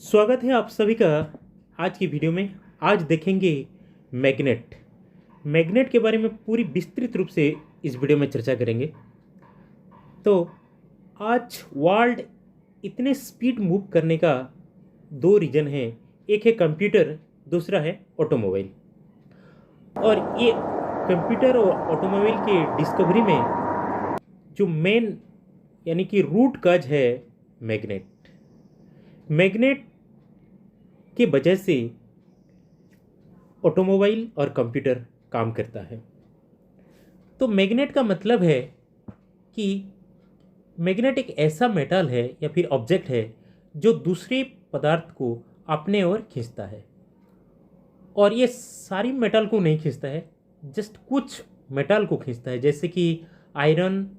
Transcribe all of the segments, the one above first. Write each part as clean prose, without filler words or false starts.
स्वागत है आप सभी का आज की वीडियो में। आज देखेंगे मैग्नेट। मैग्नेट के बारे में पूरी विस्तृत रूप से इस वीडियो में चर्चा करेंगे। तो आज वर्ल्ड इतने स्पीड मूव करने का दो रीज़न है। एक है कंप्यूटर, दूसरा है ऑटोमोबाइल। और ये कंप्यूटर और ऑटोमोबाइल के डिस्कवरी में जो मेन यानी कि रूट काज है मैग्नेट। मैग्नेट की वजह से ऑटोमोबाइल और कंप्यूटर काम करता है। तो मैग्नेट का मतलब है कि मैग्नेट एक ऐसा मेटल है या फिर ऑब्जेक्ट है जो दूसरे पदार्थ को अपने ओर खींचता है। और ये सारी मेटल को नहीं खींचता है, जस्ट कुछ मेटल को खींचता है, जैसे कि आयरन,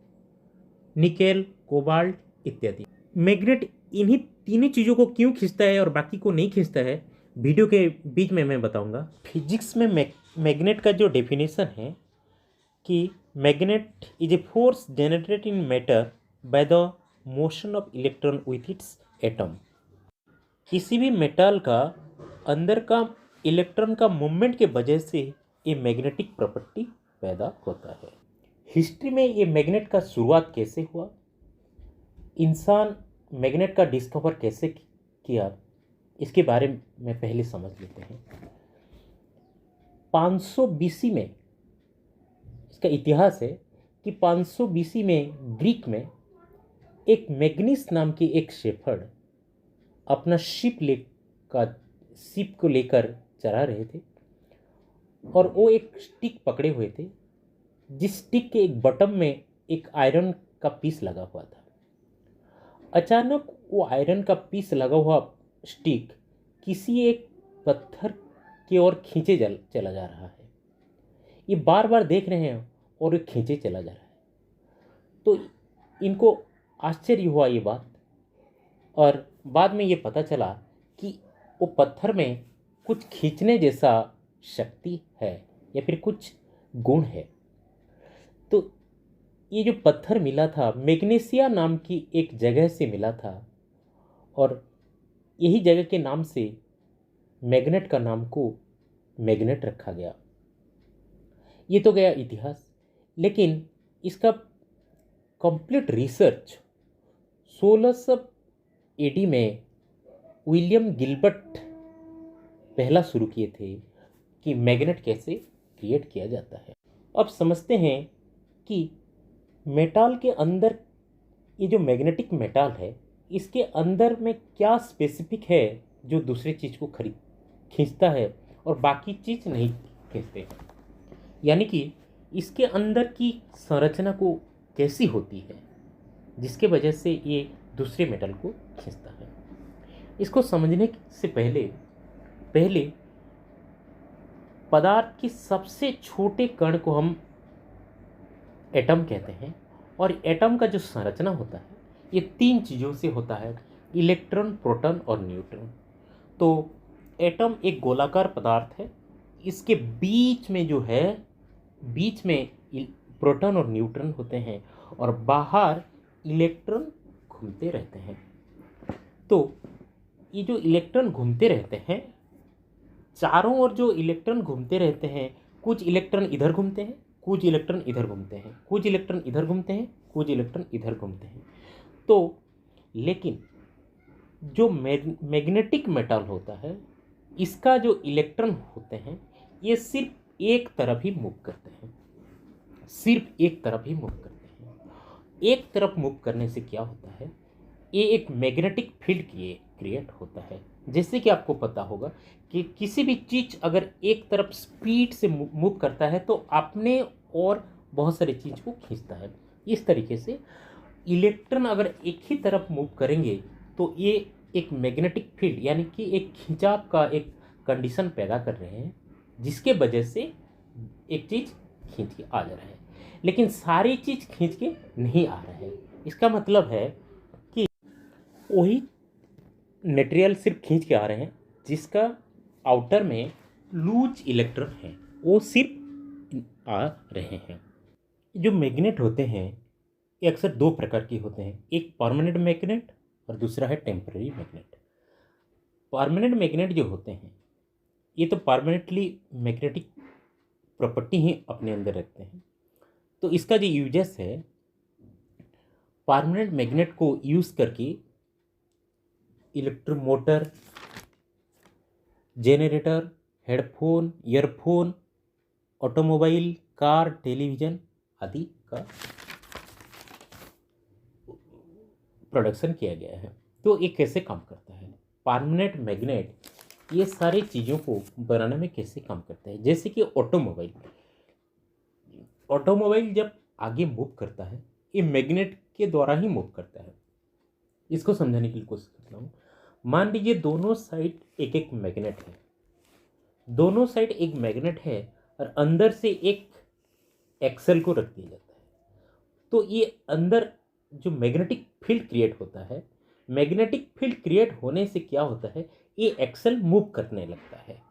निकेल, कोबाल्ट इत्यादि। मैग्नेट इन्हीं तीनों चीज़ों को क्यों खींचता है और बाकी को नहीं खींचता है, वीडियो के बीच में मैं बताऊंगा। फिजिक्स में मैग्नेट का जो डेफिनेशन है कि magnet is a force generated in matter by the motion of electron with its atom. किसी भी मेटल का अंदर का इलेक्ट्रॉन का मूवमेंट के वजह से ये मैग्नेटिक प्रॉपर्टी पैदा होता है। हिस्ट्री में ये मैग्नेट का शुरुआत कैसे हुआ, इंसान मैग्नेट का डिस्कवर कैसे किया, इसके बारे में पहले समझ लेते हैं। 500 बीसी में इसका इतिहास है कि 500 बीसी में ग्रीक में एक मैग्निस नाम की एक शेफर्ड अपना शिप को लेकर चला रहे थे और वो एक स्टिक पकड़े हुए थे, जिस स्टिक के एक बटन में एक आयरन का पीस लगा हुआ था। अचानक वो आयरन का पीस लगा हुआ स्टिक किसी एक पत्थर की ओर खींचे चला जा रहा है। ये बार बार देख रहे हैं और ये खींचे चला जा रहा है। तो इनको आश्चर्य हुआ ये बात, और बाद में ये पता चला कि वो पत्थर में कुछ खींचने जैसा शक्ति है या फिर कुछ गुण है। तो ये जो पत्थर मिला था मैग्नीशिया नाम की एक जगह से मिला था, और यही जगह के नाम से मैग्नेट का नाम को मैग्नेट रखा गया। ये तो गया इतिहास, लेकिन इसका कंप्लीट रिसर्च 1600 एडी में विलियम गिलबर्ट पहला शुरू किए थे कि मैग्नेट कैसे क्रिएट किया जाता है। अब समझते हैं कि मेटल के अंदर ये जो मैग्नेटिक मेटल है, इसके अंदर में क्या स्पेसिफिक है जो दूसरी चीज़ को खींचता है और बाकी चीज़ नहीं खींचते। यानी कि इसके अंदर की संरचना को कैसी होती है जिसके वजह से ये दूसरे मेटल को खींचता है। इसको समझने से पहले पदार्थ के सबसे छोटे कण को हम एटम कहते हैं, और एटम का जो संरचना होता है ये 3 चीज़ों से होता है: इलेक्ट्रॉन, प्रोटॉन और न्यूट्रॉन। तो एटम एक गोलाकार पदार्थ है, इसके बीच में प्रोटॉन और न्यूट्रॉन होते हैं और बाहर इलेक्ट्रॉन घूमते रहते हैं। तो ये जो इलेक्ट्रॉन घूमते रहते हैं, चारों ओर जो इलेक्ट्रॉन घूमते रहते हैं, कुछ इलेक्ट्रॉन इधर घूमते हैं, कुछ इलेक्ट्रॉन इधर घूमते हैं, कुछ इलेक्ट्रॉन इधर घूमते हैं, कुछ इलेक्ट्रॉन इधर घूमते हैं। तो लेकिन जो मैग्नेटिक मेटल होता है, इसका जो इलेक्ट्रॉन होते हैं ये सिर्फ एक तरफ ही मूव करते हैं, सिर्फ एक तरफ ही मूव करते हैं। एक तरफ मूव करने से क्या होता है, ये एक मैग्नेटिक फील्ड क्रिएट होता है। जैसे कि आपको पता होगा कि किसी भी चीज़ अगर एक तरफ स्पीड से मूव करता है तो अपने और बहुत सारी चीज़ को खींचता है। इस तरीके से इलेक्ट्रॉन अगर एक ही तरफ मूव करेंगे तो ये एक मैग्नेटिक फील्ड यानी कि एक खिंचाव का एक कंडीशन पैदा कर रहे हैं, जिसके वजह से एक चीज़ खींच के आ जा रहा है। लेकिन सारी चीज़ खींच के नहीं आ रहा है। इसका मतलब है कि वही मटेरियल सिर्फ खींच के आ रहे हैं जिसका आउटर में लूज इलेक्ट्रॉन है, वो सिर्फ आ रहे हैं। जो मैग्नेट होते हैं ये अक्सर 2 प्रकार के होते हैं, एक परमानेंट मैग्नेट और दूसरा है टेम्पररी मैग्नेट। परमानेंट मैग्नेट जो होते हैं ये तो परमानेंटली मैग्नेटिक प्रॉपर्टी ही अपने अंदर रखते हैं। तो इसका जो यूजेस है, परमानेंट मैग्नेट को यूज़ करके electromotor, generator, headphone, earphone, automobile, car, television आदि का प्रोडक्शन किया गया है। तो ये कैसे काम करता है? परमानेंट मैग्नेट ये सारी चीज़ों को बनाने में कैसे काम करता है? जैसे कि ऑटोमोबाइल जब आगे मूव करता है ये मैग्नेट के द्वारा ही मूव करता है। इसको समझाने की कोशिश करता हूँ। मान लीजिए दोनों साइड एक एक मैग्नेट है, दोनों साइड एक मैग्नेट है और अंदर से एक एक्सेल को रख दिया जाता है। तो ये अंदर जो मैग्नेटिक फील्ड क्रिएट होता है, मैग्नेटिक फील्ड क्रिएट होने से क्या होता है, ये एक्सेल मूव करने लगता है।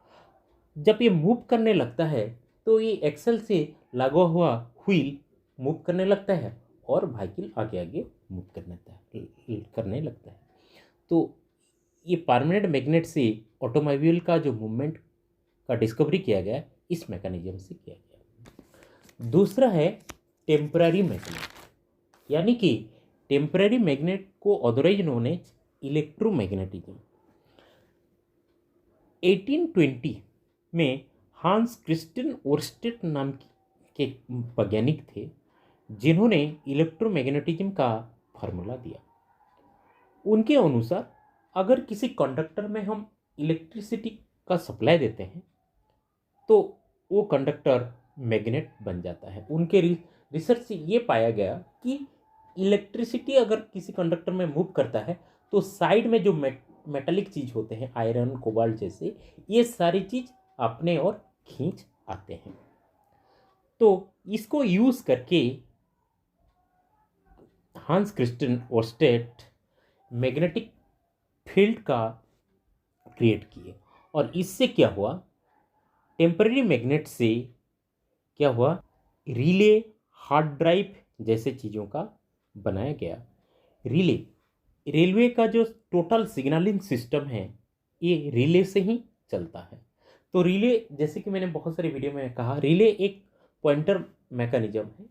जब ये मूव करने लगता है तो ये एक्सेल से लगा हुआ व्हील मूव करने लगता है और व्हीकल आगे आगे मूव करने लगता है। तो ये परमानेंट मैग्नेट से ऑटोमोबाइल का जो मूवमेंट का डिस्कवरी किया गया इस मैकेनिज्म से किया गया। दूसरा है टेम्पररी मैग्नेट, यानी कि टेम्पररी मैग्नेट को ऑथराइज नोन एज इलेक्ट्रोमैग्नेटिज्म। 1820 में हांस क्रिस्टियन ओरस्टेड नाम के वैज्ञानिक थे जिन्होंने इलेक्ट्रोमैग्नेटिज्म का फार्मूला दिया। उनके अनुसार अगर किसी कंडक्टर में हम इलेक्ट्रिसिटी का सप्लाई देते हैं तो वो कंडक्टर मैग्नेट बन जाता है। उनके रिसर्च से ये पाया गया कि इलेक्ट्रिसिटी अगर किसी कंडक्टर में मूव करता है तो साइड में जो मेटालिक चीज़ होते हैं, आयरन, कोबाल्ट जैसे, ये सारी चीज़ अपने और खींच आते हैं। तो इसको यूज़ करके हांस क्रिस्टियन ओरस्टेड मैग्नेटिक फील्ड का क्रिएट किए और इससे क्या हुआ, टेम्पररी मैग्नेट से क्या हुआ, रिले, हार्ड ड्राइव जैसे चीज़ों का बनाया गया। रिले, रेलवे का जो टोटल सिग्नलिंग सिस्टम है ये रिले से ही चलता है। तो रिले, जैसे कि मैंने बहुत सारी वीडियो में कहा, रिले एक पॉइंटर मैकेनिज्म है।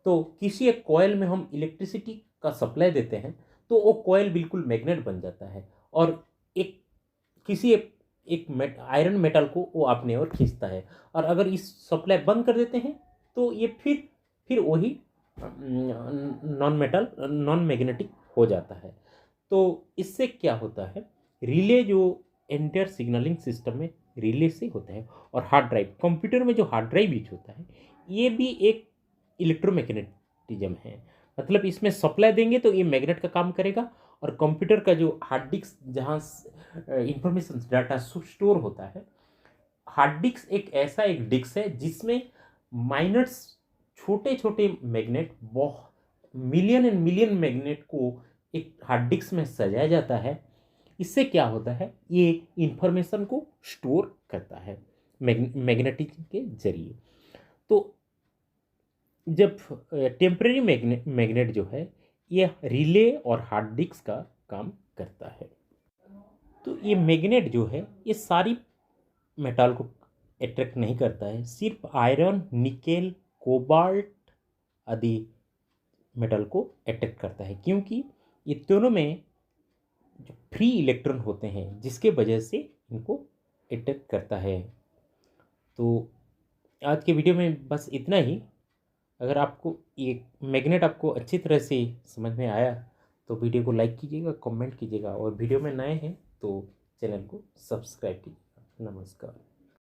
तो किसी एक कॉइल में हम इलेक्ट्रिसिटी का सप्लाई देते हैं तो वो कॉइल बिल्कुल मैग्नेट बन जाता है और एक आयरन मेटल को वो अपने ओर खींचता है। और अगर इस सप्लाई बंद कर देते हैं तो ये फिर वही नॉन मैग्नेटिक हो जाता है। तो इससे क्या होता है, रिले जो एंटायर सिग्नलिंग सिस्टम में रिले से होता है। और हार्ड ड्राइव, कंप्यूटर में जो हार्ड ड्राइव यूज होता है ये भी एक इलेक्ट्रोमैग्नेटिज्म है। मतलब इसमें सप्लाई देंगे तो ये मैग्नेट का काम करेगा और कंप्यूटर का जो हार्ड डिस्क जहाँ इंफॉर्मेशन डाटा स्टोर होता है, हार्ड डिस्क एक डिस्क है जिसमें माइनर्स, छोटे छोटे मैग्नेट, बहुत मिलियन एंड मिलियन मैग्नेट को एक हार्ड डिस्क में सजाया जाता है। इससे क्या होता है, ये इंफॉर्मेशन को स्टोर करता है मैग्नेटिज्म के जरिए। तो जब टेम्पररी मैग्नेट जो है ये रिले और हार्ड डिस्क का काम करता है। तो ये मैग्नेट जो है ये सारी मेटल को अट्रैक्ट नहीं करता है, सिर्फ आयरन, निकेल, कोबाल्ट आदि मेटल को अट्रैक्ट करता है, क्योंकि ये दोनों में जो फ्री इलेक्ट्रॉन होते हैं जिसके वजह से इनको अट्रैक्ट करता है। तो आज के वीडियो में बस इतना ही। अगर आपको ये मैग्नेट आपको अच्छी तरह से समझ में आया तो वीडियो को लाइक कीजिएगा, कमेंट कीजिएगा और वीडियो में नए हैं तो चैनल को सब्सक्राइब कीजिएगा। नमस्कार।